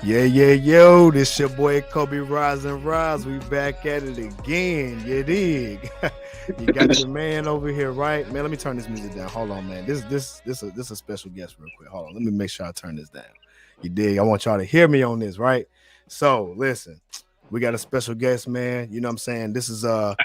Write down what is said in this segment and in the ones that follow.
Yo, this your boy Cobe Rise and Rise. We back at it again. You dig? You got your man over here, right? Man, let me turn this music down. Hold on, man. This a special guest real quick. Hold on. Let me make sure I turn this down. You dig? I want y'all to hear me on this, right? So listen, we got a special guest, man. You know what I'm saying? This is the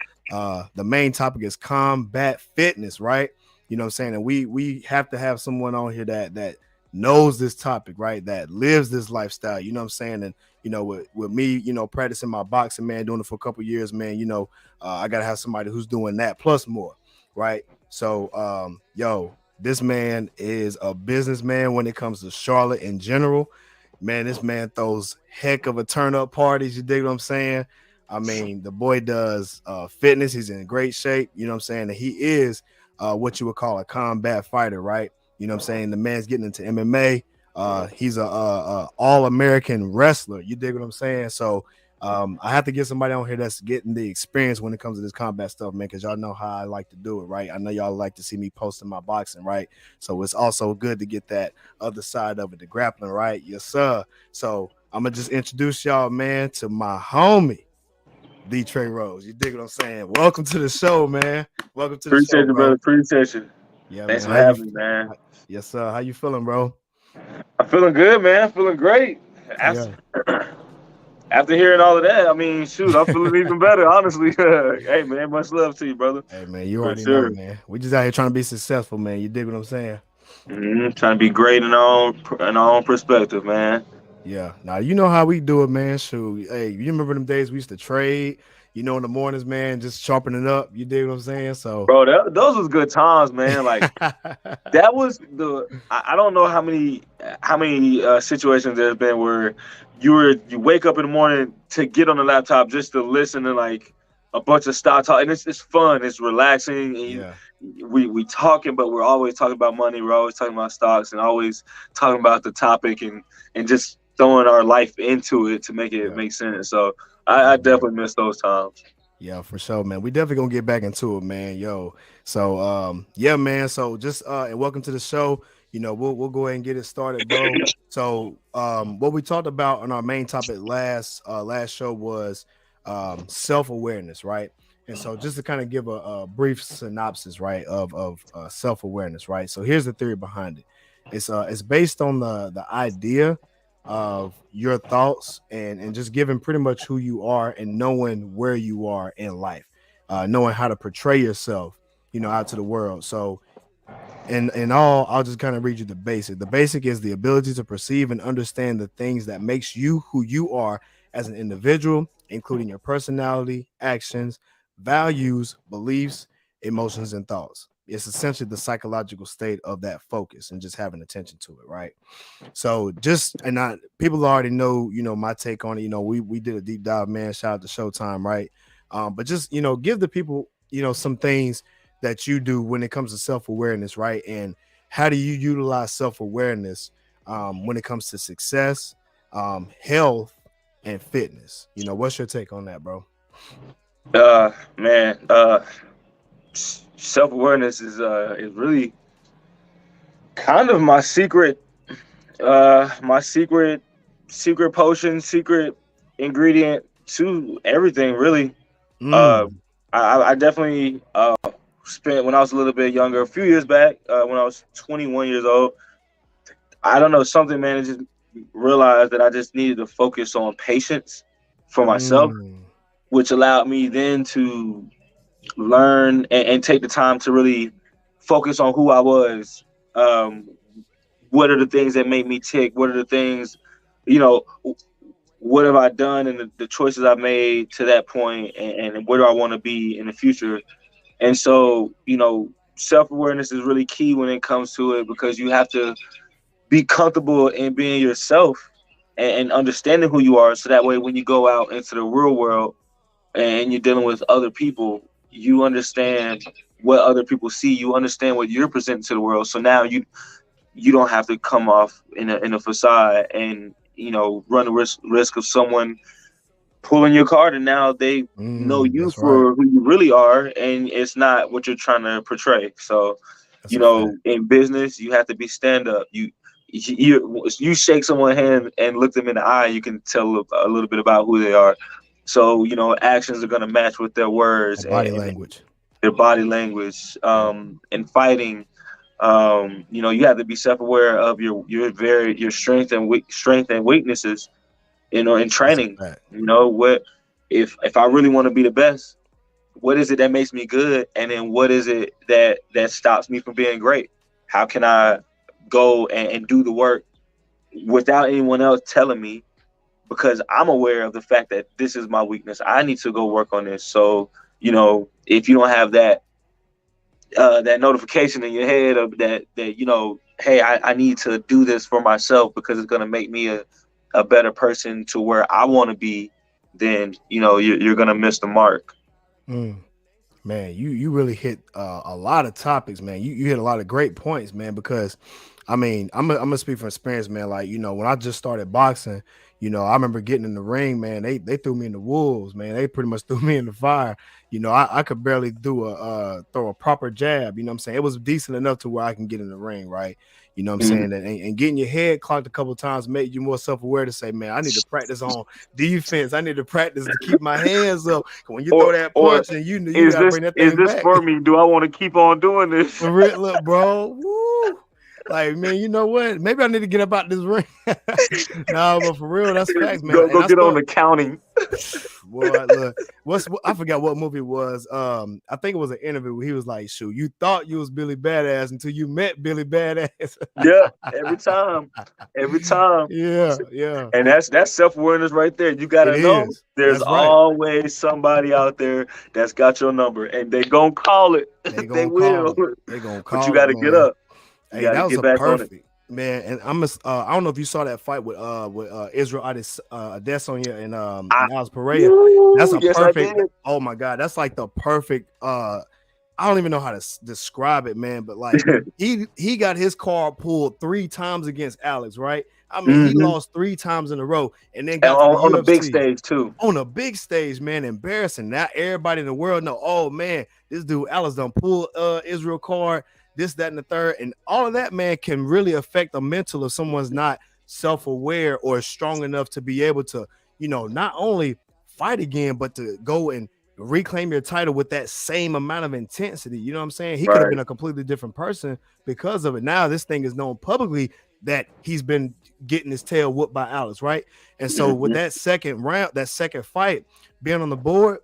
main topic is combat fitness, right? You know what I'm saying? And we have to have someone on here that knows this topic, right? That lives this lifestyle, you know what I'm saying? And with me, practicing my boxing, man, doing it for a couple years, man, I gotta have somebody who's doing that plus more, right? So this man is a businessman when it comes to Charlotte in general. Man, this man throws heck of a turn up parties, you dig what I'm saying? I mean, the boy does fitness, he's in great shape, you know what I'm saying? And he is what you would call a combat fighter, right? You know what I'm saying? The man's getting into MMA. He's a all-American wrestler. You dig what I'm saying? So I have to get somebody on here that's getting the experience when it comes to this combat stuff, man, because y'all know how I like to do it, right? I know y'all like to see me posting my boxing, right? So it's also good to get that other side of it, the grappling, right? Yes, sir. So I'm going to just introduce y'all, man, to my homie, D. Trey Rose. You dig what I'm saying? Welcome to the show, man. Welcome to the show, Appreciate you, bro. brother. Appreciate you. Yeah, Thanks man. for having me, man. Yes, sir. How you feeling, bro? I'm feeling good, man. Feeling great. Yeah. After hearing all of that, I mean, shoot, I'm feeling even better, honestly. Hey, man, much love to you, brother. Hey, man, you For already know, sure. man. We just out here trying to be successful, man. You dig what I'm saying? Trying to be great in our own perspective, man. Yeah. Now, you know how we do it, man. Shoot. Hey, you remember them days we used to trade, in the mornings, man, just sharpening up. You dig what I'm saying? So, Bro, those was good times, man. Like that was the. I don't know how many situations there's been where you wake up in the morning to get on the laptop just to listen to like a bunch of stock talk, and it's fun, it's relaxing, and yeah. we talking, but we're always talking about money, we're always talking about stocks, and always talking about the topic and just throwing our life into it to make it Yeah. make sense. So I definitely miss those times. Yeah, for sure, man. We definitely gonna get back into it, man. Yo. So yeah, man. So just and welcome to the show. We'll go ahead and get it started, bro. So what we talked about on our main topic last show was self-awareness, right? And so just to kind of give a brief synopsis, right, of self-awareness, right? So here's the theory behind it. It's based on the idea of your thoughts and just giving pretty much who you are and knowing where you are in life, knowing how to portray yourself, out to the world. So in all, I'll just kind of read you the basic. The basic is the ability to perceive and understand the things that makes you who you are as an individual, including your personality, actions, values, beliefs, emotions, and thoughts. It's essentially the psychological state of that focus and just having attention to it, right? So people already know, my take on it. We did a deep dive, man. Shout out to Showtime, right? But just give the people, some things that you do when it comes to self-awareness, right? And how do you utilize self-awareness when it comes to success, health, and fitness? What's your take on that, bro? Man, self-awareness is really kind of my secret potion, secret ingredient to everything, really. uh Mm, I definitely spent, when I was a little bit younger, a few years back, when I was 21 years old. I don't know, something, man, I just realized that I just needed to focus on patience for myself, mm, which allowed me then to learn and take the time to really focus on who I was. Um, what are the things that make me tick? What are the things, you know, what have I done and the choices I've made to that point, and where do I want to be in the future? And so, self awareness is really key when it comes to it, because you have to be comfortable in being yourself and understanding who you are. So that way, when you go out into the real world and you're dealing with other people, you understand what other people see. You understand what you're presenting to the world. So now you don't have to come off in a facade and run the risk of someone pulling your card, and now they know you that's right. for who you really are, and it's not what you're trying to portray. So That's a fact. in business, you have to be stand up. you shake someone's hand and look them in the eye, you can tell a little bit about who they are. So actions are gonna match with their words, That body and language. their body language. Yeah, In fighting, you have to be self-aware of your strength and weaknesses. In that's a training, fact. what if I really want to be the best, what is it that makes me good, and then what is it that stops me from being great? How can I go and do the work without anyone else telling me, because I'm aware of the fact that this is my weakness. I need to go work on this. So, if you don't have that notification in your head of that hey, I need to do this for myself because it's going to make me a better person to where I want to be, then you're going to miss the mark. Mm. Man, you really hit a lot of topics, man. You hit a lot of great points, man. Because, I mean, I'm gonna speak from experience, man. Like, when I just started boxing, I remember getting in the ring, man. They threw me in the wolves, man. They pretty much threw me in the fire. I could barely throw a proper jab. You know what I'm saying? It was decent enough to where I can get in the ring, right? You know what I'm Mhm. saying? And getting your head clocked a couple of times made you more self-aware to say, man, I need to practice on defense. I need to practice to keep my hands up. When you throw that Or punch and you is gotta this bring that is thing this back. for me? Do I want to keep on doing this? For real, look, bro. Woo. Like, man, you know what? Maybe I need to get up out this ring. No, but for real, that's facts, man. Go And I get on start, the counting. boy, look, I forgot what movie it was. I think it was an interview where he was like, shoot, you thought you was Billy Badass until you met Billy Badass. Yep, every time. Yeah, yeah. And that's self-awareness right there. You got It to know is. there's That's right. always somebody out there that's got your number, and they gonna call it. They They gonna will. call it. They gonna But you call got it, to get man. up. You Hey, got that to was get a back on it. perfect man. And I don't know if you saw that fight with Israel Adesanya I, and Alex Pereira. That's Woo, a yes, I perfect. did. Oh my god, that's like the perfect. I don't even know how to describe it, man. But like he got his card pulled 3 times against Alex, right? I mean, he Hmm. lost 3 times in a row, and then And got to the on the big UFC stage too. on a big stage, man, embarrassing. Now everybody in the world know, oh man, this dude Alex done pull Israel card, this, that, and the third. And all of that, man, can really affect the mental if someone's not self-aware or strong enough to be able to, not only fight again, but to go and reclaim your title with that same amount of intensity. You know what I'm saying? He could have Right. been a completely different person because of it. Now this thing is known publicly that he's been getting his tail whooped by Alex, right? And so with Hmm. that second round, that second fight being on the board,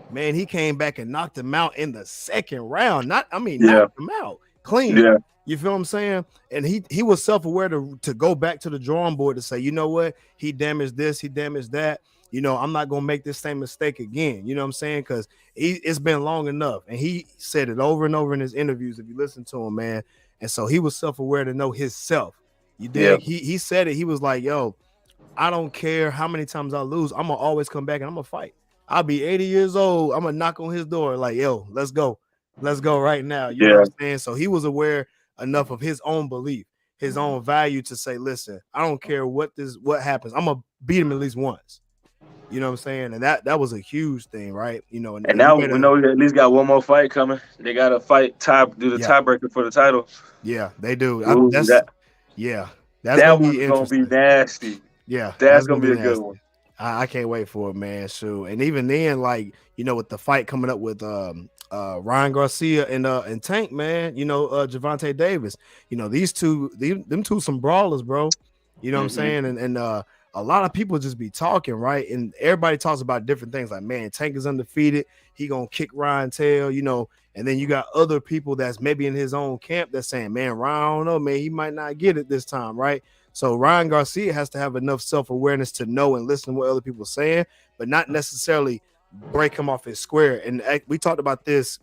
man, he came back and knocked him out in the second round. Yeah. Knocked him out clean. Yeah. You feel what I'm saying? And he was self-aware to go back to the drawing board to say, you know what? He damaged this, he damaged that. I'm not gonna make this same mistake again. You know what I'm saying? Because it's been long enough. And he said it over and over in his interviews, if you listen to him, man. And so he was self-aware to know himself. You Yeah. dig? He said it. He was like, yo, I don't care how many times I lose. I'm gonna always come back and I'm gonna fight. I'll be 80 years old. I'm gonna knock on his door, like, yo, let's go. Let's go right now. You know what Yeah. I'm saying? So he was aware enough of his own belief, his own value to say, listen, I don't care what happens. I'm gonna beat him at least once. You know what I'm saying? And that was a huge thing, right? And And you now made we a know we at least got one more fight coming. They got to do the yeah, tiebreaker for the title. yeah, they do. Ooh, Yeah, that's that gonna be one's gonna be interesting. nasty. Yeah, That's that's gonna gonna be be a good one. nasty. I can't wait for it, man. Shoot. And even then, like, with the fight coming up with Ryan Garcia and Tank, man, Javante Davis, them two some brawlers, bro. You know what I'm Hmm. saying? And a lot of people just be talking, right? And everybody talks about different things like, man, Tank is undefeated, he gonna kick Ryan tail, and then you got other people that's maybe in his own camp that's saying, man, Ryan, I don't know, man, he might not get it this time, right? So Ryan Garcia has to have enough self-awareness to know and listen to what other people are saying, but not necessarily break him off his square. And we talked about this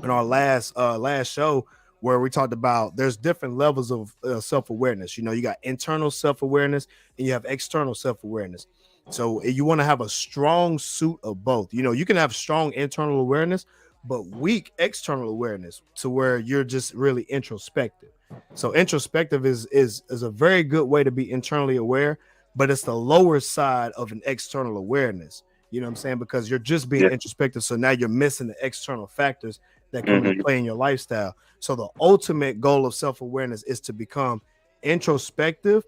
in our last show where we talked about there's different levels of self-awareness. You got internal self-awareness and you have external self-awareness. So you want to have a strong suit of both. You can have strong internal awareness, but weak external awareness to where you're just really introspective. So introspective is a very good way to be internally aware, but it's the lower side of an external awareness. You know what I'm saying? Because you're just being Yeah. introspective. So now you're missing the external factors that come into Hmm. play in your lifestyle. So the ultimate goal of self-awareness is to become introspective,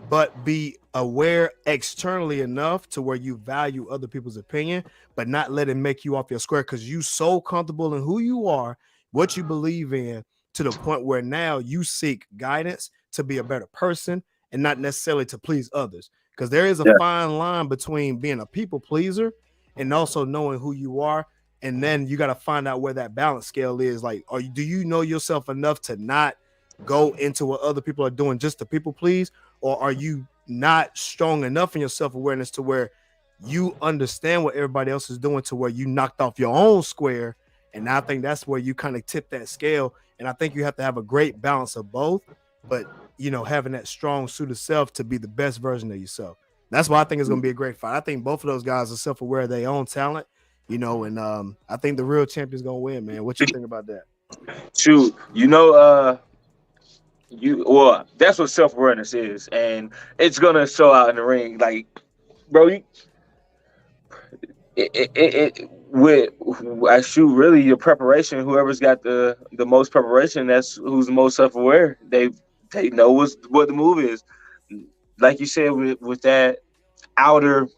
but be aware externally enough to where you value other people's opinion, but not let it make you off your square because you so comfortable in who you are, what you believe in, to the point where now you seek guidance to be a better person and not necessarily to please others. Because there is a Yeah. fine line between being a people pleaser and also knowing who you are. And then you got to find out where that balance scale is. Like, do you know yourself enough to not go into what other people are doing just to people please? Or are you not strong enough in your self-awareness to where you understand what everybody else is doing to where you knocked off your own square? And I think that's where you kind of tip that scale. And I think you have to have a great balance of both, but having that strong suit of self to be the best version of yourself. That's why I think it's going to be a great fight. I think both of those guys are self-aware of their own talent, and I think the real champion's going to win, man. What you think about that? Shoot, that's what self-awareness is, and it's gonna show out in the ring. Like, bro, with I shoot really your preparation. Whoever's got the most preparation, that's who's the most self-aware. They know what the move is. Like you said, with that outer,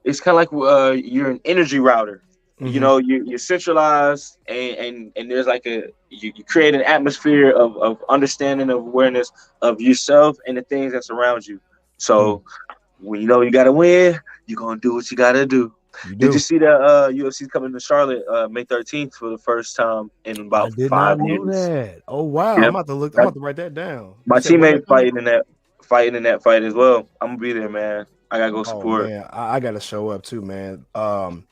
it's kind of like you're an energy router. Mm-hmm. You're centralized, and there's like you create an atmosphere of understanding, of awareness of yourself and the things that surround you. Mm. So when you know you gotta win, you're gonna do what you gotta do. You Did you do. see that UFC's coming to Charlotte May 13th for the first time in I about did not 5 years? know that. Oh wow, I'm Yep. about to look. I'm about to write that down. You My said when that teammate coming? fighting in that fight as well. I'm gonna be there, man. I gotta go Oh support. man, I got to show up too, man.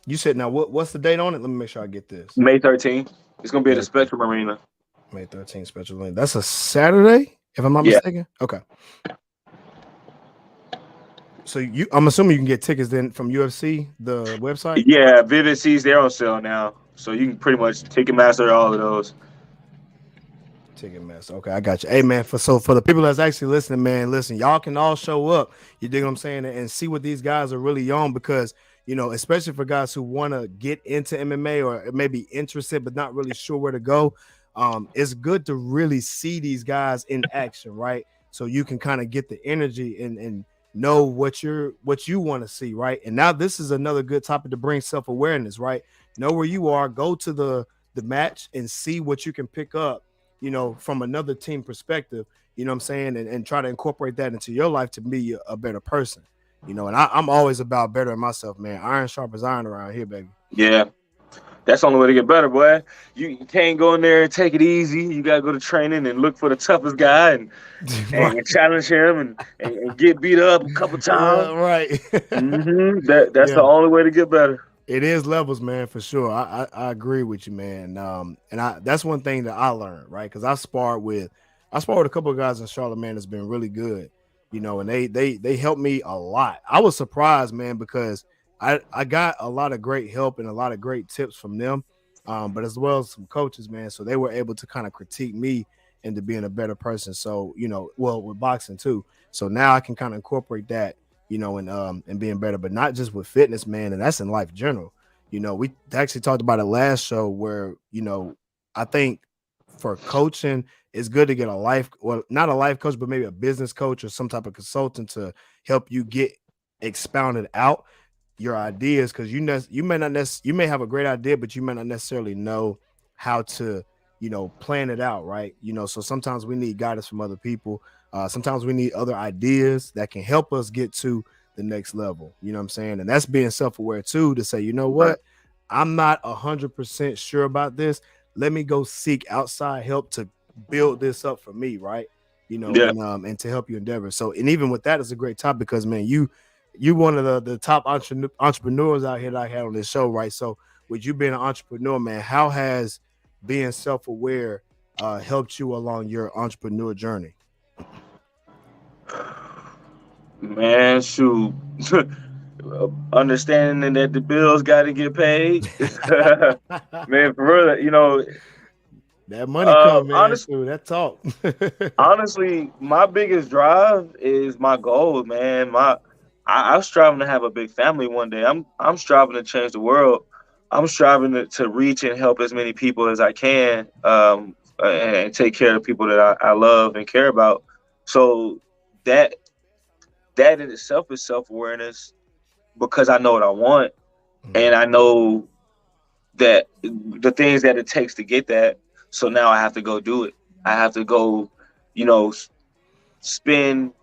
You said now what's the date on it? Let me make sure I get this. May 13th. It's gonna be at the May Spectrum Arena. May 13th special link. That's a Saturday, if I'm not Yeah. mistaken. Okay. So I'm assuming you can get tickets then from UFC, the website. Yeah, Vivid Seats, they're on sale now. So you can pretty much Ticketmaster all of those. Ticketmaster. Okay, I got you. Hey man, for the people that's actually listening, man, listen, y'all can all show up. You dig what I'm saying, and see what these guys are really on, because especially for guys who want to get into MMA or maybe interested but not really sure where to go. It's good to really see these guys in action, right? So you can kind of get the energy and know what you want to see, right? And now this is another good topic to bring self-awareness, right? Know where you are, go to the match and see what you can pick up, from another team perspective, what I'm saying, and try to incorporate that into your life to be a better person, and I'm always about bettering myself, man. Iron sharp as iron around here, baby. Yeah. That's the only way to get better, boy. You can't go in there and take it easy. You gotta go to training and look for the toughest guy Right. and challenge him and get beat up a couple times. Right. That's the Yeah, only way to get better. it is levels, man, for sure. I agree with you, man. And that's one thing that I learned, right? Because I sparred with a couple of guys in Charlotte, man, that's been really good, and they helped me a lot. I was surprised, man, because I got a lot of great help and a lot of great tips from them, but as well as some coaches, man. So they were able to kind of critique me into being a better person. So well, with boxing too. So now I can kind of incorporate that, and being better, but not just with fitness, man. And that's in life general. We actually talked about it last show where I think for coaching, it's good to get not a life coach, but maybe a business coach or some type of consultant to help you get expounded out your ideas, because you may have a great idea, but you may not necessarily know how to plan it out, right? So sometimes we need guidance from other people. Sometimes we need other ideas that can help us get to the next level. You know what I'm saying? And that's being self-aware too, to say, Right. what, I'm not 100% sure about this. Let me go seek outside help to build this up for me, right? Yeah. And to help you endeavor. So, and even with that, it's a great topic because, man, you one of the top entrepreneurs out here that I had on this show, right? So with you being an entrepreneur, man, how has being self-aware helped you along your entrepreneur journey? Man, shoot. Understanding that the bills got to get paid. Man, for real, That money come, man. honest, Too. That talk. honestly, my biggest drive is my goal, man. I'm striving to have a big family one day. I'm striving to change the world. I'm striving to reach and help as many people as I can, and take care of the people that I love and care about. So that that in itself is self awareness because I know what I want Mhm. and I know that the things that it takes to get that. So now I have to go do it. I have to go, you know, spend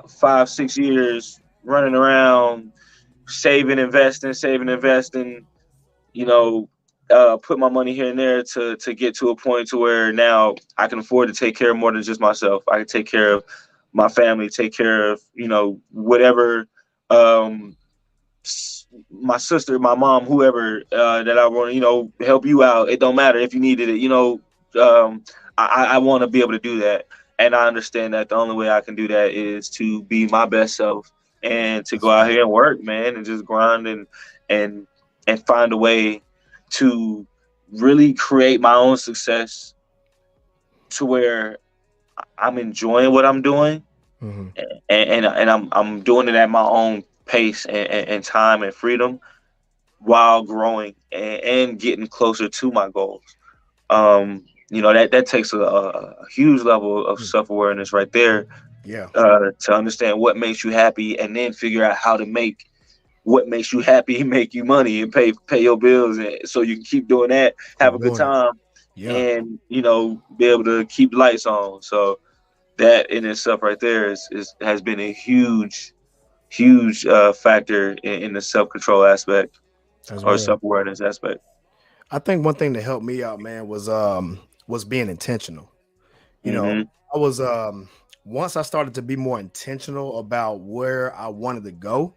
5 6 years running around saving, investing, you know, put my money here and there to get to a point to where now I can afford to take care of more than just myself. I can take care of my family, take care of, whatever, um, my sister, my mom, whoever, that I want to, help you out. It don't matter if you needed it, um, I want to be able to do that. And I understand that the only way I can do that is to be my best self and to That's go out fact. here and work, man, and just grind and and find a way to really create my own success to where I'm enjoying what I'm doing, Hmm. and I'm doing it at my own pace and time and freedom while growing and getting closer to my goals. That takes a huge level of self awareness right there, Yeah. to understand what makes you happy and then figure out how to make what makes you happy make you money and pay your bills, and so you can keep doing that, have Keep a good doing it. time, Yeah. and be able to keep the lights on. So that in itself right there is has been a huge factor in the self control aspect That's or real. self awareness aspect. I think one thing that helped me out, man, was being intentional. You know, Hmm. I was once I started to be more intentional about where I wanted to go,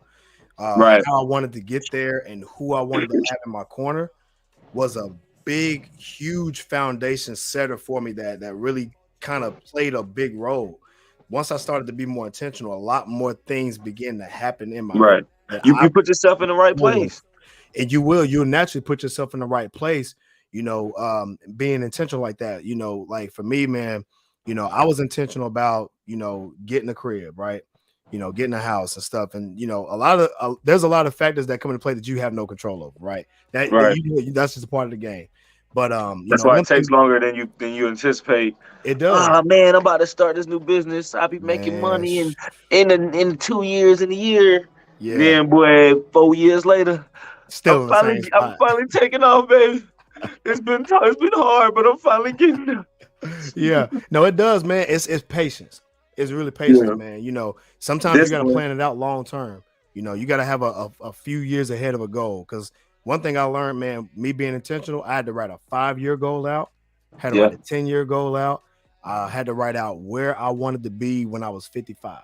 Right, how I wanted to get there, and who I wanted to have in my corner was a big, huge foundation setter for me that really kind of played a big role. Once I started to be more intentional, a lot more things began to happen in my life right. that You I you put yourself in the right forward. place. And you'll naturally put yourself in the right place, being intentional like that. Like for me, man, I was intentional about, getting a crib, right? Getting a house and stuff. And there's a lot of factors that come into play that you have no control over, right? Right. That's just a part of the game. But That's why it one takes thing longer than you anticipate. it does, Ah, man, I'm about to start this new business. I'll be making man. money in 2 years, in a year. Yeah, Then, boy, 4 years later, I'm still in the finally same I'm spot. finally taking off, baby. It's been hard, but I'm finally getting there. Yeah, no, it does, man. It's patience. It's really patience, Yeah, man. Sometimes you got to discipline. plan it out long term. You got to have a few years ahead of a goal. Because one thing I learned, man, me being intentional, I had to write a 5 year goal out, had to Yeah, write a 10 year goal out, had to write out where I wanted to be when I was 55,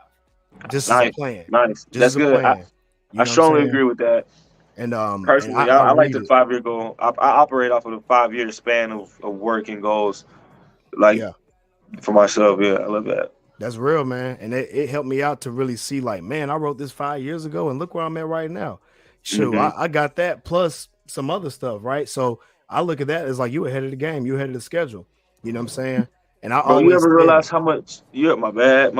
just as a nice, plan, nice. just That's as a good. I, plan. You I know what I'm strongly saying? agree with that. And Personally, I I like read the it. 5 year goal. I operate off of the 5 year span of work and goals. Like Yeah. for myself, yeah, I love that. That's real, man. And it helped me out to really see, like, man, I wrote this 5 years ago and look where I'm at right now. Sure, Hmm. I got that plus some other stuff, right? So I look at that as like you ahead of the game, you ahead of the schedule. You know what I'm saying? And I Bro, you always ever said realize it. how much? Yeah, my bad.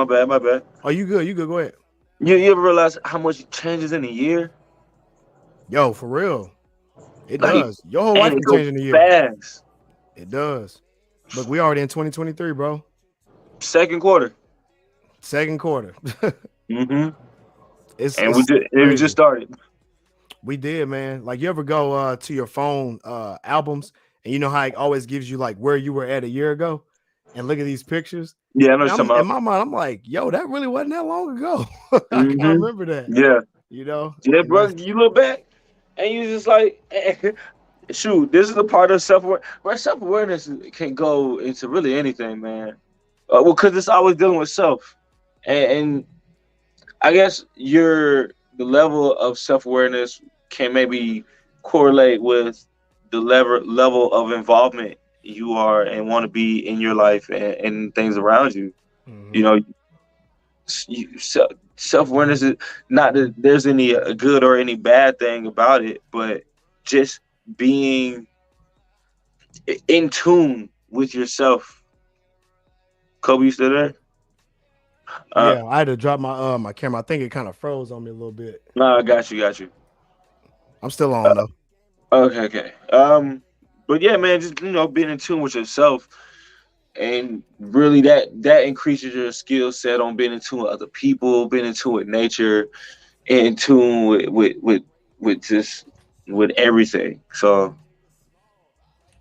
Oh, you good, you good, go ahead. You ever realize how much changes in a year? Yo, for real. It Like, does. Your whole and life it can goes change in a year. fast. It does. Look, we already in 2023, bro. Second quarter. Second quarter. Hmm. it's And we it's just it just crazy. started. We did, man. Like you ever go to your phone albums and you know how it always gives you like where you were at a year ago and look at these pictures. Yeah, I know And what you're I'm talking in about. my mind, I'm like, yo, that really wasn't that long ago. I can't Hmm. remember that, Yeah, yeah, and bro. that's You look back and you just like, shoot, this is a part of self awareness. Where self awareness can go into really anything, man. Well, because it's always dealing with self, and I guess the level of self awareness can maybe correlate with the level of involvement you are and want to be in your life and things around you. You mhm. know, self awareness is not that there's any good or any bad thing about it, but just being in tune with yourself. Kobe, you still there? Uh, Yeah, I had to drop my camera. I think it kind of froze on me a little bit. no, I got you. I'm still on though. Okay. But yeah, man, just being in tune with yourself. and really that increases your skill set on being in tune with other people, being in tune with nature, in tune with just with everything. So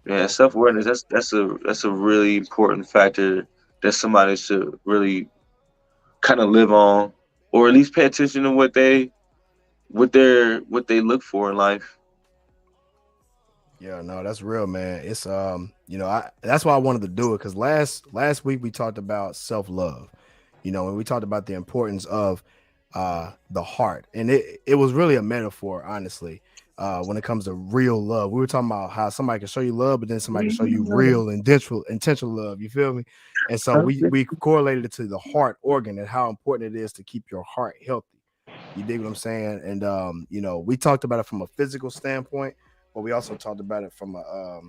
yeah, self awareness, that's a really important factor that somebody should really kind of live on, or at least pay attention to what they look for in life. Yeah, no, that's real, man. It's I that's why I wanted to do it because last week we talked about self love, and we talked about the importance of the heart, and it was really a metaphor, honestly. When it comes to real love, we were talking about how somebody can show you love, but then somebody can show you real intentional love. You feel me? And so we correlated it to the heart organ and how important it is to keep your heart healthy. You dig what I'm saying? And we talked about it from a physical standpoint, but we also talked about it from a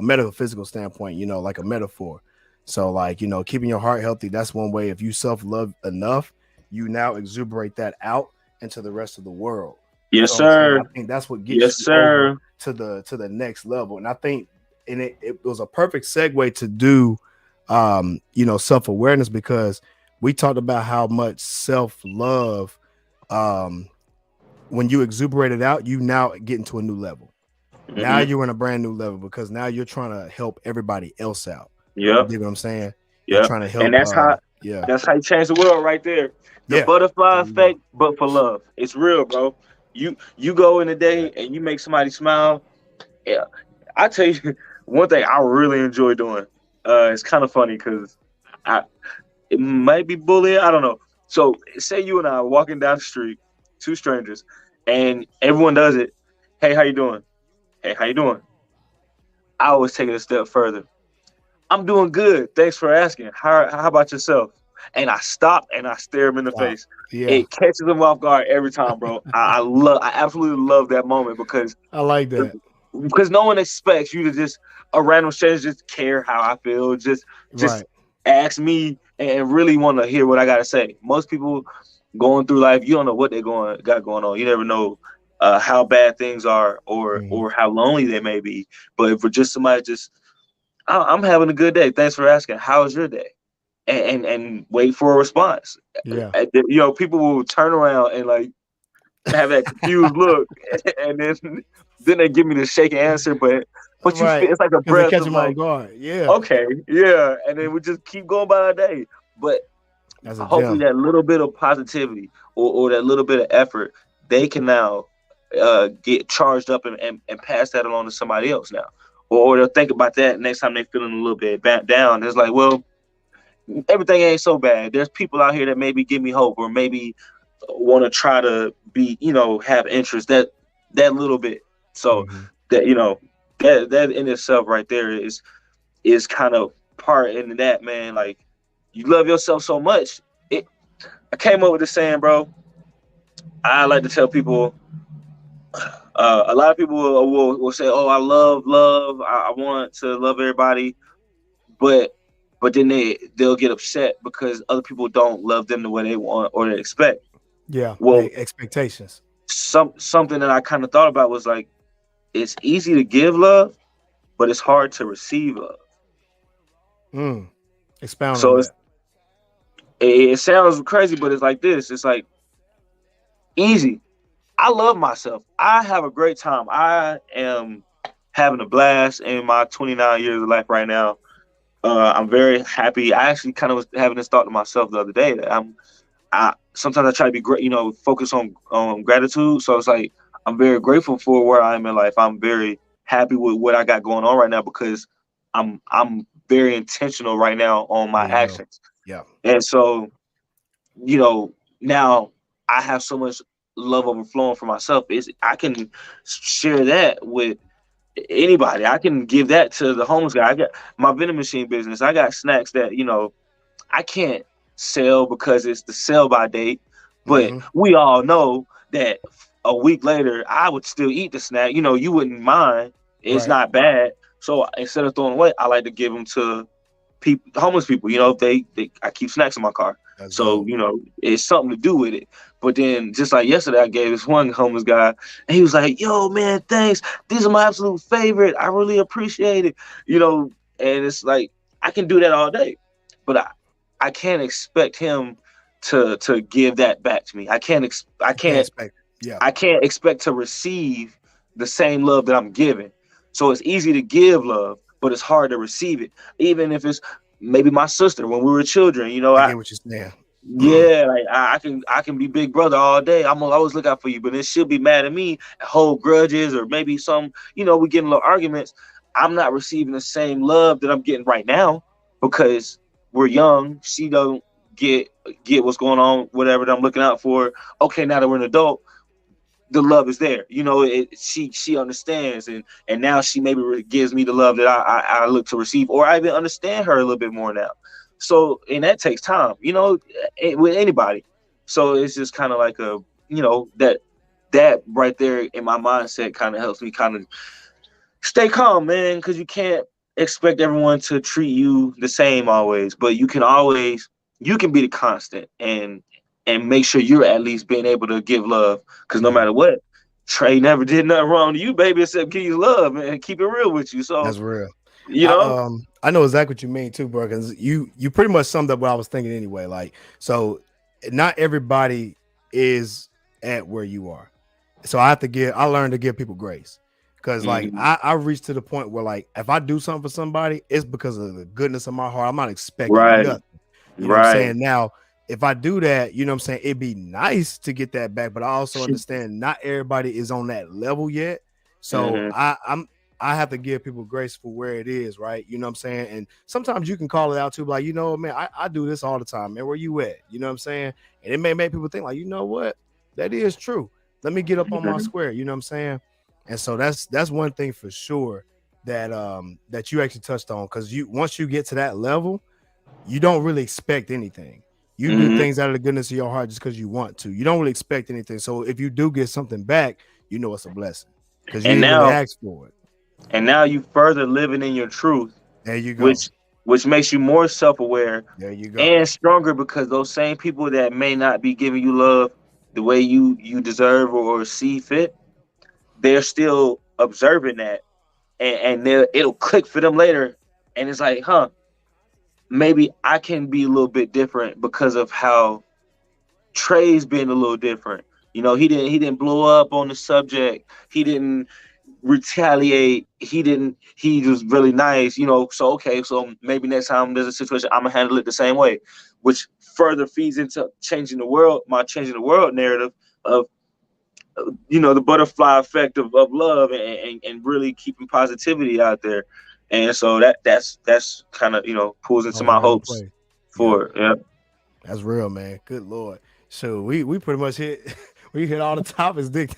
metaphysical standpoint, like a metaphor. So like, keeping your heart healthy, that's one way. If you self-love enough, you now exuberate that out into the rest of the world. You Yes, know what I'm saying? sir. I think that's what gets Yes, you over sir. to the next level. And I think it was a perfect segue to do self-awareness, because we talked about how much self-love, when you exuberate it out, you now get into a new level. Now Hmm. you're in a brand new level because now you're trying to help everybody else out. You Yep. dig what I'm saying? You're Yep. trying to And help. that's how Yeah, that's how you change the world right there. The yeah. butterfly There you go. effect, but for love. It's real, bro. You go in the day and you make somebody smile. Yeah. I tell you one thing I really enjoy doing. It's kind of funny because I it might be bullying. I don't know. So say you and I are walking down the street, two strangers, and everyone does it. Hey, how you doing? Hey, how you doing? I always take it a step further. I'm doing good. Thanks for asking. How about yourself? And I stop and I stare him in the Stop. face. Yeah, It catches him off guard every time, bro. I absolutely love that moment I like that. because no one expects you to just a random stranger just care how I feel, just Right. ask me and really want to hear what I gotta say. Most people going through life, you don't know what they got going on. You never know how bad things are Mhm. or how lonely they may be. But if we're just somebody just I'm having a good day. Thanks for asking. How's your day? And wait for a response. Yeah. People will turn around and like have that confused look, and then they give me the shaky answer. But you feel Right. it's like a Because they breath catch of them off like, guard. Yeah. okay, yeah, and then we just keep going by our day. But That's a hopefully, gem. that little bit of positivity or that little bit of effort, they can now get charged up and pass that along to somebody else now. Or they'll think about that next time they're feeling a little bit down. It's like, well, everything ain't so bad. There's people out here that maybe give me hope or maybe want to try to be, have interest that little bit. So Hmm. that that in itself right there is kind of part in that, man. Like you love yourself so much. I came up with this saying, bro. I like to tell people. A lot of people will say, "Oh, I love love. I want to love everybody," but then they'll get upset because other people don't love them the way they want or they expect. Yeah. Well, Expectations. something that I kind of thought about was like it's easy to give love, but it's hard to receive love. Mm. Expound on So that. it sounds crazy, but it's like this. It's like easy. I love myself. I have a great time. I am having a blast in my 29 years of life right now. I'm very happy. I actually kind of was having this thought to myself the other day that I sometimes I try to be great, focus on gratitude. So it's like I'm very grateful for where I am in life. I'm very happy with what I got going on right now because I'm very intentional right now on my There you go. actions. Yeah. And so, now I have so much love overflowing for myself. Is I can share that with anybody. I can give that to the homeless guy. I got my vending machine business. I got snacks that I can't sell because it's the sell by date, but Hmm. we all know that a week later I would still eat the snack. You wouldn't mind. It's Right. not bad. So instead of throwing away, I like to give them to people, homeless people. They I keep snacks in my car. That's So dope. it's something to do with it. But then, just like yesterday, I gave this one homeless guy, and he was like, "Yo, man, thanks. These are my absolute favorite. I really appreciate it." And it's like I can do that all day, but I can't expect him to give that back to me. You can't expect it. Yeah. I can't expect to receive the same love that I'm giving. So it's easy to give love, but it's hard to receive it. Even if it's maybe my sister when we were children, I get what you're saying. yeah, like I can be big brother all day. I'm gonna always look out for you, but then she'll be mad at me, hold grudges, or maybe some, we get in little arguments. I'm not receiving the same love that I'm getting right now because we're young. She don't get what's going on, whatever that I'm looking out for. Okay, now that we're an adult, the love is there. She understands, and now she maybe gives me the love that I look to receive, or I even understand her a little bit more now. So, and that takes time, with anybody. So it's just kind of like that right there in my mindset kind of helps me kind of stay calm, man, because you can't expect everyone to treat you the same always, but you can be the constant and make sure you're at least being able to give love. Because no matter what, Trey never did nothing wrong to you, baby, except give you love and keep it real with you. So That's real. you know, I know exactly what you mean too, bro. Because you pretty much summed up what I was thinking anyway. Like, so not everybody is at where you are. So I learned to give people grace. Because like mhm, I reached to the point where like if I do something for somebody, it's because of the goodness of my heart. I'm not expecting right, nothing. You know what I'm right, saying? Now, if I do that, you know what I'm saying, it'd be nice to get that back, but I also understand not everybody is on that level yet. So hmm I have to give people grace for where it is, right? You know what I'm saying? And sometimes you can call it out too, like, man, I do this all the time, man. Where you at? You know what I'm saying? And it may make people think, like, you know what? That is true. Let me get up on my square, you know what I'm saying? And so that's one thing for sure that you actually touched on. Cause once you get to that level, you don't really expect anything. You do hmm things out of the goodness of your heart just because you want to. You don't really expect anything. So if you do get something back, you know it's a blessing because you and didn't really now ask for it. and now you further living in your truth, There you go. which which makes you more self-aware There you go. and stronger because those same people that may not be giving you love the way you deserve or see fit, they're still observing that, and it'll click for them later, and it's like, huh, maybe I can be a little bit different because of how Trey's been a little different. He didn't blow up on the subject. He didn't retaliate. He was really nice. So okay, so maybe next time there's a situation, I'm gonna handle it the same way, which further feeds into my changing the world narrative of the butterfly effect of love and really keeping positivity out there. And so that's kind of pulls into Only my way to hopes play. Yeah, for it. Yeah. that's real, man. Good Lord. So we pretty much hit we hit all the topics, Dick.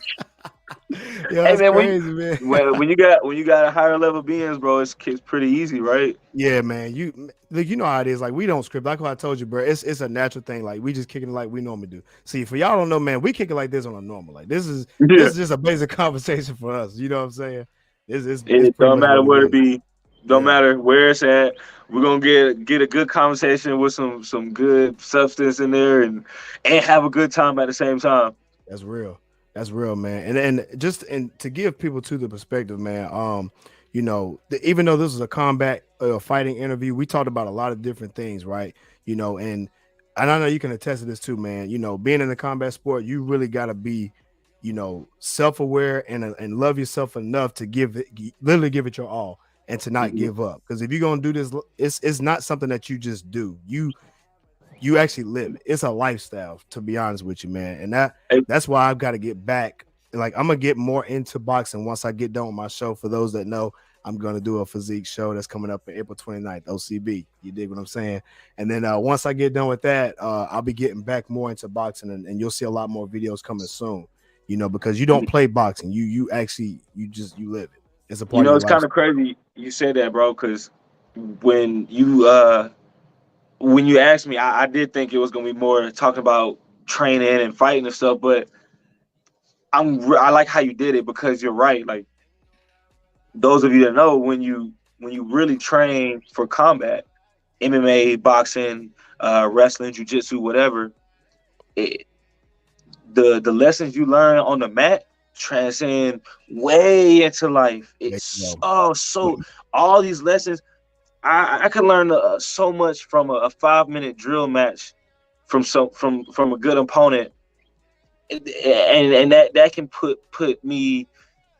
Yeah, Hey that's man, crazy, man. when you got a higher level beings, bro, it's pretty easy, right? Yeah, man. You know how it is. Like we don't script. Like what I told you, bro. It's a natural thing. Like we just kicking it like we normally do. See, for y'all don't know, man, we kick it like this on a normal. Like this Yeah. is just a basic conversation for us. You know what I'm saying? It's It pretty don't much matter what it where it is. be, don't Yeah, matter where it's at. We're gonna get a good conversation with some good substance in there and have a good time at the same time. that's real. That's real, man. And to give people to the perspective, man. Even though this is a combat fighting interview, we talked about a lot of different things, right? And I know you can attest to this too, man. Being in a combat sport, you really got to be, self-aware and love yourself enough to literally give it your all and to not Mhm. give up. Because if you're gonna do this, it's not something that you just do. You actually live it. It's a lifestyle, to be honest with you, man. And Hey, that's why I've got to get back. Like I'm gonna get more into boxing once I get done with my show. For those that know, I'm gonna do a physique show that's coming up in April 29th, OCB. You dig what I'm saying? And then once I get done with that, I'll be getting back more into boxing, and you'll see a lot more videos coming soon. Because you don't play boxing, you actually you live it. It's a part of your it's kind of lifestyle. crazy you said that, bro, because when you asked me, I did think it was gonna be more talking about training and fighting and stuff, but I like how you did it because you're right. Like those of you that know, when you really train for combat, MMA, boxing, wrestling, jujitsu, whatever, it, the lessons you learn on the mat transcend way into life. There you It's go. so all these lessons. I can learn so much from a 5 minute drill match from a good opponent, and that can put me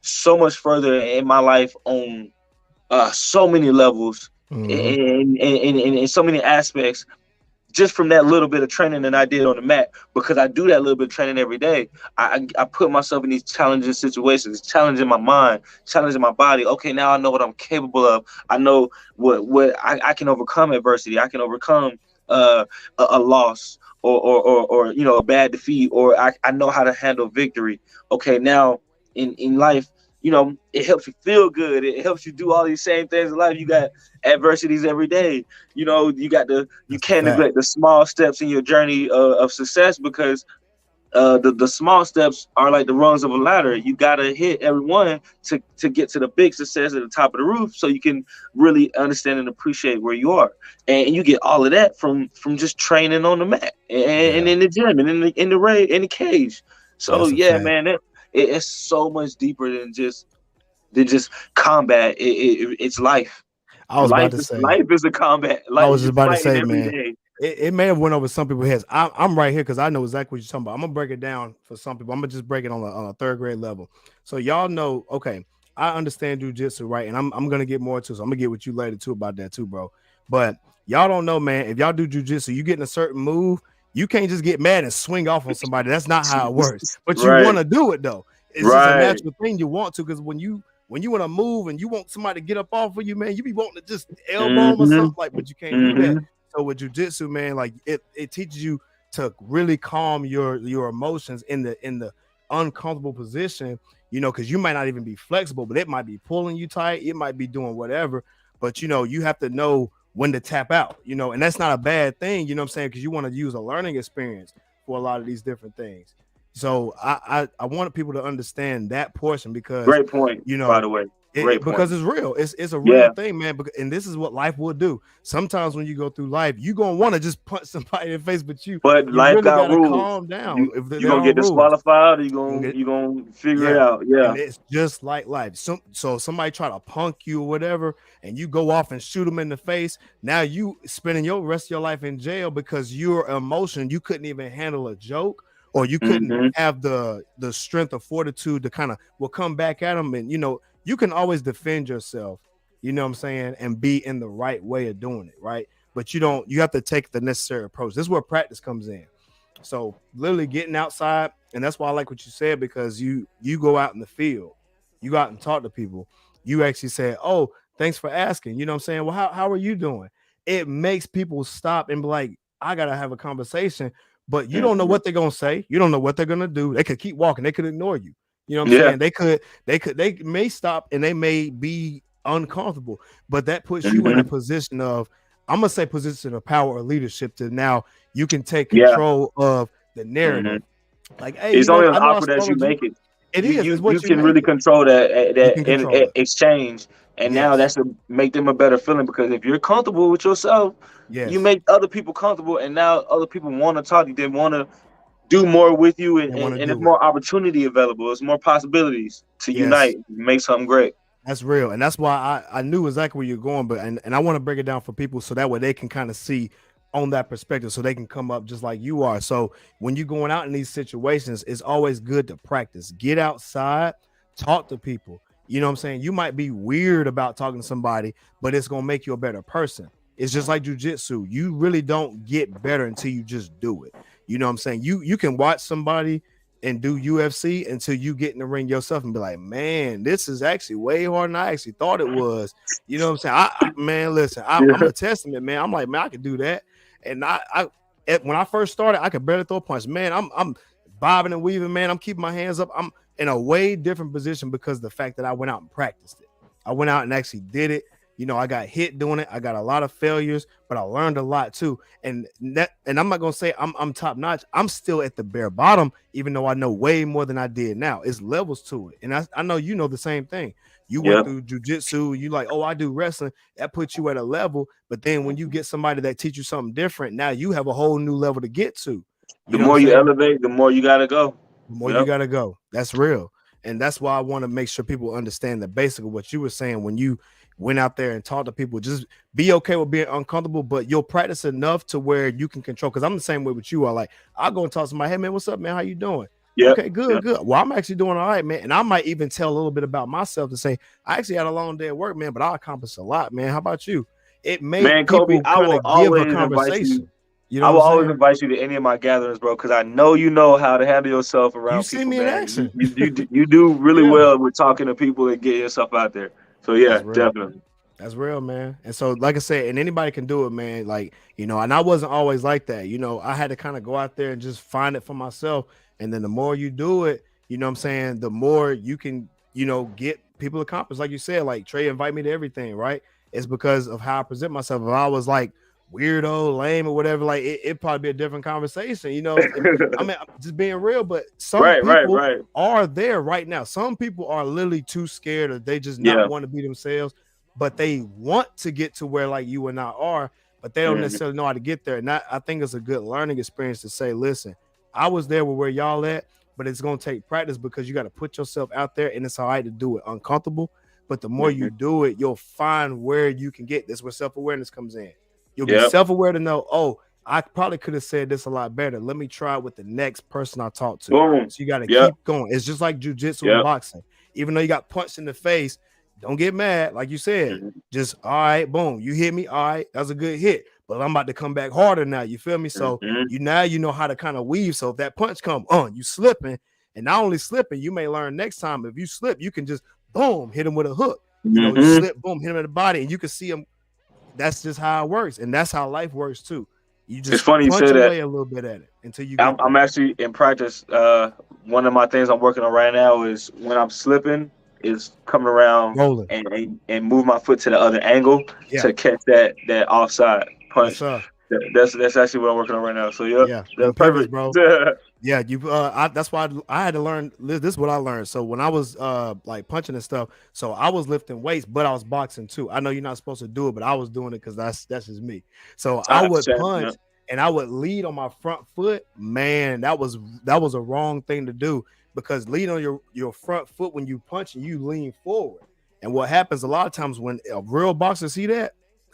so much further in my life on so many levels, Mm-hmm. in so many aspects, just from that little bit of training that I did on the mat, because I do that little bit of training every day. I put myself in these challenging situations, challenging my mind, challenging my body. Okay, now I know what I'm capable of. I know what I can overcome adversity. I can overcome a loss, or a bad defeat, or I know how to handle victory. Okay, now in life, it helps you feel good. It helps you do all these same things in life. You got adversities every day. You That's a can't fact. neglect the small steps in your journey of success, because the small steps are like the rungs of a ladder. You gotta hit every one to get to the big success at the top of the roof, so you can really understand and appreciate where you are. And you get all of that from just training on the mat, and Yeah, in the gym, and in the cage. So that's a yeah, fact. man, it's so much deeper than just combat. It's life. I was about to say. Life is a combat. I Like was just you're about to fighting say, every man. day. It may have went over some people's heads. I'm right here because I know exactly what you're talking about. I'm gonna break it down for some people. I'm gonna just break it on a third grade level. So y'all know, okay, I understand jujitsu, right? And I'm gonna get more to. So I'm gonna get with you later too about that too, bro. But y'all don't know, man. If y'all do jujitsu, you get in a certain move, you can't just get mad and swing off on somebody. That's not how it works. But you Right, want to do it though. It's just a right. natural thing you want to, because when you want to move and you want somebody to get up off of you, man, you be wanting to just elbow them or Mm-hmm. something like, but you can't do that. Mm-hmm. So with jujitsu, man, like it teaches you to really calm your emotions in the uncomfortable position, because you might not even be flexible, but it might be pulling you tight, it might be doing whatever, but you have to know when to tap out, and that's not a bad thing, you know what I'm saying, because you want to use a learning experience for a lot of these different things. So I wanted people to understand that portion because Great point, you by know the way. it, Great because point. it's real. It's a real Yeah, thing, man. And this is what life will do. Sometimes when you go through life, you gonna want to just punch somebody in the face, but you but you life really got gotta rules. calm down You if you there gonna are get rules. disqualified, or you You gonna get- you gonna figure it Yeah, out. Yeah. and it's just like life. So somebody try to punk you or whatever, and you go off and shoot them in the face. Now you spending your rest of your life in jail because your emotion, you couldn't even handle a joke, or you couldn't Mm-hmm. have the strength or fortitude to kind of will come back at them, and you can always defend yourself. You know what I'm saying, and be in the right way of doing it, right? But you have to take the necessary approach. This is where practice comes in. So literally getting outside, and that's why I like what you said, because you go out in the field, you go out and talk to people. You actually say, "Oh, thanks for asking." You know what I'm saying? Well, how are you doing? It makes people stop and be like, "I gotta have a conversation," but you don't know Mm-hmm. what they're gonna say. You don't know what they're gonna do. They could keep walking. They could ignore you. You know what I'm Yeah. saying? They may stop and they may be uncomfortable, but that puts you in a Mm-hmm. position of, I'm gonna say, position of power or leadership to now you can take Yeah. control of the Mm-hmm. narrative. Like, hey, It's only as I know I awkward as you startled you. make it. It You is. you It's you what you can make really it. control that You can control it. exchange, and now Yes. that's to make them a better feeling, because if you're comfortable with yourself, you Yes. make other people comfortable, and now other people want to talk to you. They want to do more with you, and, They want and, to and there's do it. more opportunity available. There's more possibilities to Yes. unite, make something great. That's real. And that's why I knew exactly where you're going, but and I want to break it down for people so that way they can kind of see on that perspective so they can come up just like you are. So when you're going out in these situations, it's always good to practice. Get outside, talk to people. You know what I'm saying? You might be weird about talking to somebody, but it's gonna make you a better person. It's just like jujitsu. You really don't get better until you just do it. You know what I'm saying? You can watch somebody and do UFC until you get in the ring yourself and be like, man, this is actually way harder than I actually thought it was. You know what I'm saying? Man, listen, I'm Yeah. a testament, man. I'm like, man, I can do that. And when I first started, I could barely throw a punch. Man, I'm bobbing and weaving, man. I'm keeping my hands up. I'm in a way different position because of the fact that I went out and practiced it. I went out and actually did it. I got hit doing it. I got a lot of failures, but I learned a lot too. And I'm not gonna say I'm top notch. I'm still at the bare bottom, even though I know way more than I did now. It's levels to it. And I know you know the same thing. You went Yeah. through jujitsu, you like, oh, I do wrestling. That puts you at a level. But then when you get somebody that teach you something different, now you have a whole new level to get to. The You know what I'm more you saying? elevate, the more you gotta go. The more you Yep. got to go. That's real. And that's why I want to make sure people understand the basic of what you were saying went out there and talked to people. Just be okay with being uncomfortable, but you'll practice enough to where you can control. Because I'm the same way with you. I like, I'll go and talk to somebody, hey man, what's up, man? How you doing? Yep. Okay, good, Yep. good. Well, I'm actually doing all right, man. And I might even tell a little bit about myself to say, I actually had a long day at work, man, but I accomplished a lot, man. How about you? It made Man, Kobe, people kind of give a conversation. You know I what will I'm always saying? invite you to any of my gatherings, bro, because I know you know how to handle yourself You around see people, me in man. action. You do really Yeah, well with talking to people and getting yourself out there. So yeah, that's real. definitely. That's real, man. And so, like I said, and anybody can do it, man. Like, and I wasn't always like that. I had to kind of go out there and just find it for myself. And then the more you do it, what I'm saying, the more you can, get people accomplished. Like you said, like Trey invite me to everything, right? It's because of how I present myself. If I was like weirdo, lame, or whatever, like it'd probably be a different conversation. I mean, I'm just being real, but some Right, right, people right. are there right now. Some people are literally too scared or they just not Yeah. want to be themselves, but they want to get to where like you and I are, but they don't Mhm. necessarily know how to get there. And I think it's a good learning experience to say, listen, I was there with where y'all at, but it's gonna take practice because you got to put yourself out there, and it's all right to do it uncomfortable. But the more you Mhm. do it, you'll find where you can get. That's where self-awareness comes in. You'll be Yep. self-aware to know, oh, I probably could have said this a lot better. Let me try it with the next person I talk to. Boom. So you got to Yep. keep going. It's just like jujitsu and Yep. boxing. Even though you got punched in the face, don't get mad. Like you said, Mhm. just all right, boom. You hit me, all right, that's a good hit. But I'm about to come back harder now. You feel me? So Mhm. you know how to kind of weave. So if that punch come on, you slipping, and not only slipping, you may learn next time. If you slip, you can just boom, hit him with a hook. You Mhm. slip, boom, hit him in the body, and you can see him. That's just how it works, and that's how life works too. You It's just funny you punch say that. away a little bit at it until you I'm, get I'm there. actually in practice. One of my things I'm working on right now is when I'm slipping, is coming around Rolling, and move my foot to the other angle yeah, to catch that offside yes punch. sir, That's actually what I'm working on right now. So yep, yeah. Them that's pivots, perfect. bro. Yeah, that's why I had to learn. This is what I learned. So when I was like punching and stuff, so I was lifting weights, but I was boxing too. I know you're not supposed to do it, but I was doing it because that's just me. So I I would understand. punch Yeah. and I would lead on my front foot. Man, that was a wrong thing to do because lead on your front foot when you punch and you lean forward. And what happens a lot of times when a real boxer see that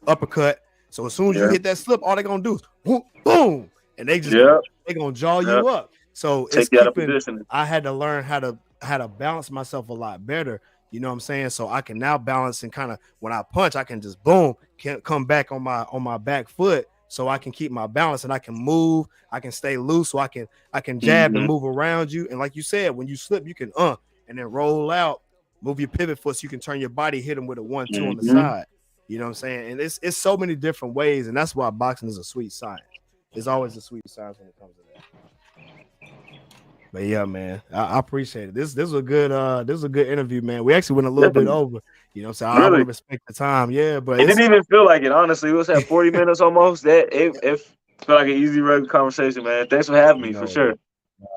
uppercut, so as soon as you Yeah. hit that slip, all they're gonna do is boom, boom, and they just Yeah. gonna they gonna jaw Yeah. you up. So it's Take you out of keeping. position. I had to learn how to balance myself a lot better. You know what I'm saying? So I can now balance and kind of when I punch, I can just boom, can't come back on my back foot, so I can keep my balance and I can move. I can stay loose, so I can jab and Hmm. move around you. And like you said, when you slip, you can and then roll out, move your pivot foot, so you can turn your body, hit them with a 1-2 on the Hmm. side. You know what I'm saying? And it's so many different ways, and that's why boxing is a sweet science. It's always a sweet science when it comes to that. But yeah, man, I appreciate it. This was a good interview, man. We actually went a little bit Definitely. over, so I want to Really. respect the time. Yeah, but It it's didn't even feel like it. Honestly, it was at 40 minutes almost. It felt like an easy regular conversation, man. Thanks for having me for sure.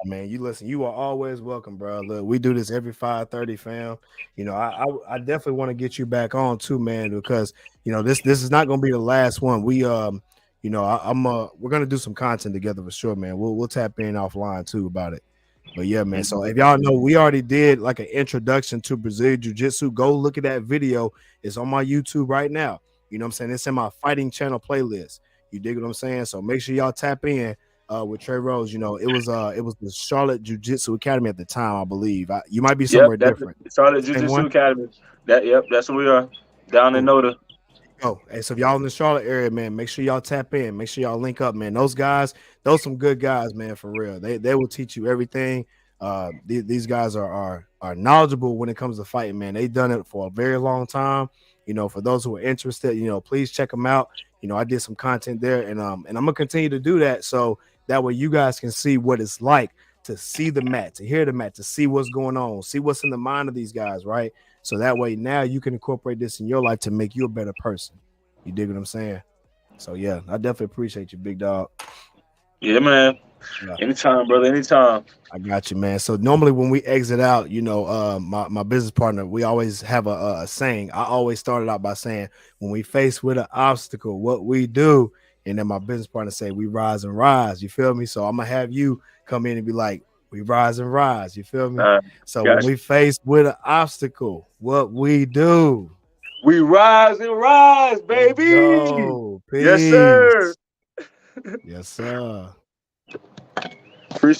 Man, you listen, you are always welcome, bro. Look, we do this every 5:30, fam. I definitely want to get you back on too, man, because this is not gonna be the last one. We're gonna do some content together for sure, man. We'll tap in offline too about it. But yeah, man. So if y'all know, we already did like an introduction to Brazilian Jiu Jitsu. Go look at that video. It's on my YouTube right now. You know what I'm saying? It's in my fighting channel playlist. You dig what I'm saying? So make sure y'all tap in with Trey Rose. It was the Charlotte Jiu Jitsu Academy at the time, I believe. You might be Yep, somewhere that's different. Charlotte Jiu Same one? Jitsu Academy. That's where we are down in Cool. Noda. Oh, hey, so if y'all in the Charlotte area, man, make sure y'all tap in. Make sure y'all link up, man. Those guys, those some good guys, man, for real. They will teach you everything. These guys are knowledgeable when it comes to fighting, man. They've done it for a very long time. For those who are interested, please check them out. I did some content there, and I'm gonna continue to do that so that way you guys can see what it's like to see the mat, to hear the mat, to see what's going on, see what's in the mind of these guys, right? So that way now you can incorporate this in your life to make you a better person. You dig what I'm saying? So yeah, I definitely appreciate you, big dog. Yeah, man. Yeah, Anytime, brother. Anytime. I got you, man. So normally when we exit out, my business partner, we always have a saying. I always started out by saying, when we face with an obstacle, what we do, and then my business partner say, we rise and rise. You feel me? So I'm gonna have you come in and be like, we rise and rise. You feel me? Uh, So when gotcha. we face with an obstacle, what we do. We rise and rise, Let's baby. go. Yes, sir. Peace. Yes, sir. Appreciate